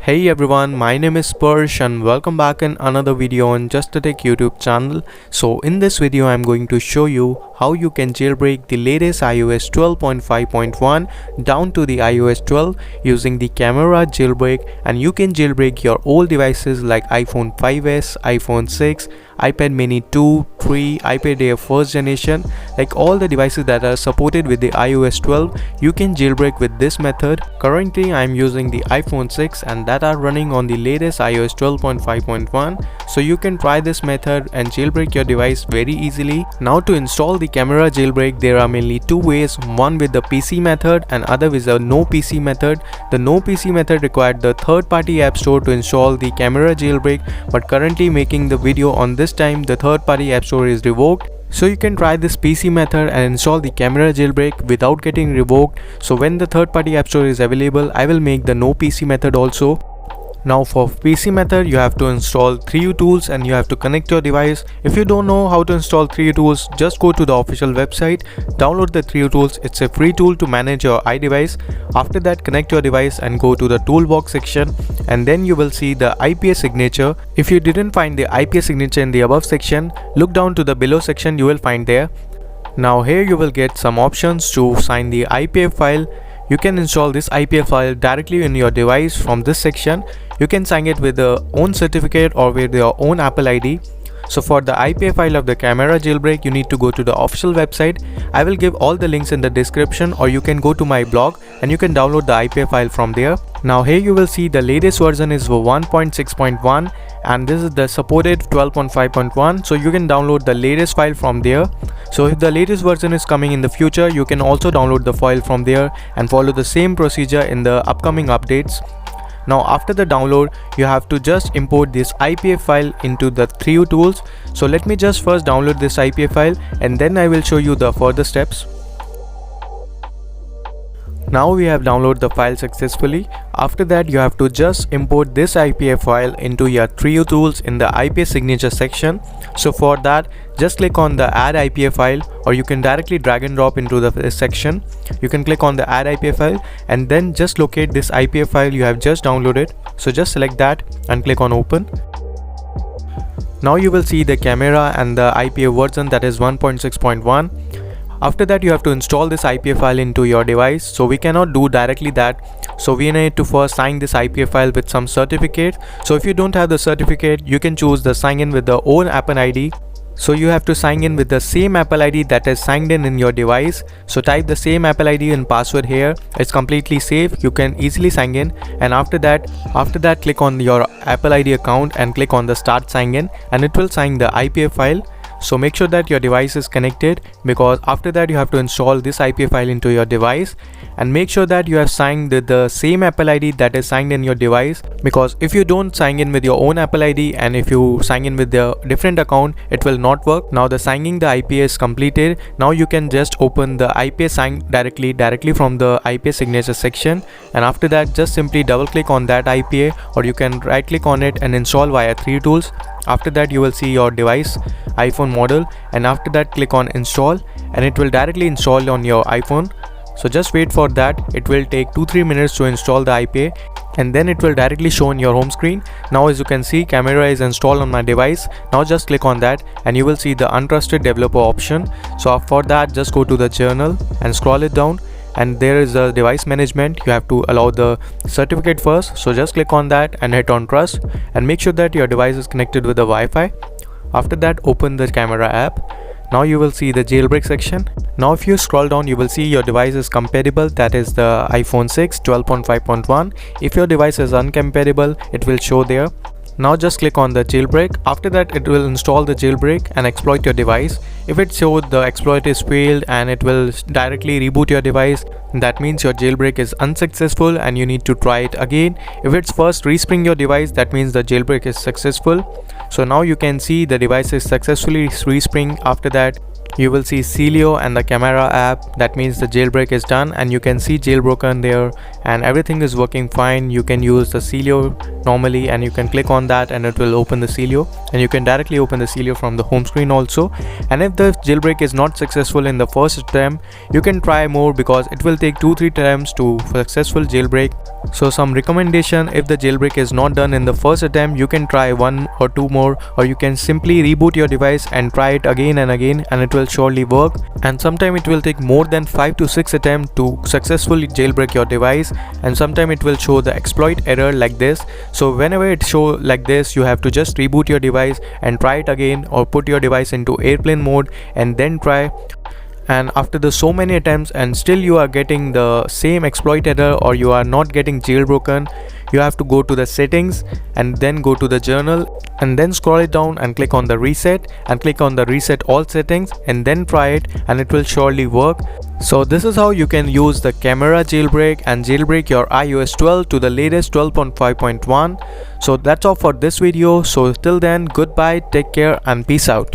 Hey everyone, my name is Spursh and welcome back in another video on Just a Tech YouTube channel. So in this video I'm going to show you how you can jailbreak the latest iOS 12.5.1 down to the iOS 12 using the camera jailbreak, and you can jailbreak your old devices like iPhone 5s, iPhone 6, iPad mini 2, 3, iPad Air 1st generation, like all the devices that are supported with the iOS 12, you can jailbreak with this method. Currently I'm using the iPhone 6 and that are running on the latest iOS 12.5.1, so you can try this method and jailbreak your device very easily. Now to install the camera jailbreak, there are mainly two ways, one with the PC method and other with the no PC method. The no PC method required the third-party app store to install the camera jailbreak, but currently making the video on this time the third-party app store is revoked. So you can try this PC method and install the camera jailbreak without getting revoked. So when the third-party app store is available, I will make the no PC method also. Now for PC method, you have to install 3U Tools and you have to connect your device. If you don't know how to install 3U Tools, just go to the official website, download the 3U Tools. It's a free tool to manage your iDevice. After that, connect your device and go to the toolbox section, and then you will see the IPA signature. If you didn't find the IPA signature in the above section, look down to the below section, you will find there. Now here you will get some options to sign the IPA file. You can install this IPA file directly in your device from this section. You can sign it with your own certificate or with your own Apple ID. So for the IPA file of the camera jailbreak, you need to go to the official website. I will give all the links in the description, or you can go to my blog and you can download the IPA file from there. Now here you will see the latest version is 1.6.1 and this is the supported 12.5.1, so you can download the latest file from there. So if the latest version is coming in the future, you can also download the file from there and follow the same procedure in the upcoming updates. Now after the download, you have to just import this IPA file into the 3U Tools. So let me just first download this IPA file and then I will show you the further steps. Now we have downloaded the file successfully. After that, you have to just import this IPA file into your 3U Tools in the IPA signature section. So for that, just click on the add IPA file, or you can directly drag and drop into the section. You can click on the add IPA file and then just locate this IPA file you have just downloaded. So just select that and click on open. Now you will see the camera and the IPA version, that is 1.6.1. After that, you have to install this IPA file into your device. So we cannot do directly that. So we need to first sign this IPA file with some certificate. So if you don't have the certificate, you can choose the sign in with the own Apple ID. So you have to sign in with the same Apple ID that is signed in your device. So type the same Apple ID and password here. It's completely safe. You can easily sign in. And after that, click on your Apple ID account and click on the start sign in, and it will sign the IPA file. So make sure that your device is connected, because after that you have to install this IPA file into your device, and make sure that you have signed with the same Apple ID that is signed in your device, because if you don't sign in with your own Apple ID and if you sign in with the different account, it will not work. Now the signing the IPA is completed. Now you can just open the IPA sign directly from the IPA signature section, and after that just simply double click on that IPA, or you can right click on it and install via 3U Tools. After that you will see your device iPhone model, and after that click on install and it will directly install on your iPhone. So just wait for that. It will take 2-3 minutes to install the IPA, and then it will directly show on your home screen. Now as you can see, camera is installed on my device. Now just click on that and you will see the untrusted developer option. So for that, just go to the journal and scroll it down, and there is a device management. You have to allow the certificate first, so just click on that and hit on trust, and make sure that your device is connected with the Wi-Fi. After that, open the camera app. Now you will see the jailbreak section. Now if you scroll down, you will see your device is compatible, that is the iPhone 6 12.5.1. If your device is uncompatible, it will show there. Now just click on the jailbreak. After that, it will install the jailbreak and exploit your device. If it shows the exploit is failed and it will directly reboot your device, that means your jailbreak is unsuccessful and you need to try it again. If it's first respring your device, that means the jailbreak is successful. So now you can see the device is successfully respring. After that, you will see Celio and the camera app. That means the jailbreak is done and you can see jailbroken there and everything is working fine. You can use the Celio normally and you can click on that and it will open the Celio, and you can directly open the Celio from the home screen also. And if the jailbreak is not successful in the first attempt, you can try more because it will take 2-3 attempts to successful jailbreak. So some recommendation, if the jailbreak is not done in the first attempt, you can try 1 or 2 more, or you can simply reboot your device and try it again and again, and it will surely work. And sometimes it will take more than 5 to 6 attempts to successfully jailbreak your device, and sometimes it will show the exploit error like this. So whenever it show like this, you have to just reboot your device and try it again, or put your device into airplane mode and then try. And after the so many attempts and still you are getting the same exploit error or you are not getting jailbroken, you have to go to the settings and then go to the journal and then scroll it down and click on the reset and click on the reset all settings and then try it, and it will surely work. So this is how you can use the camera jailbreak and jailbreak your iOS 12 to the latest 12.5.1. So that's all for this video. So till then, goodbye, take care and peace out.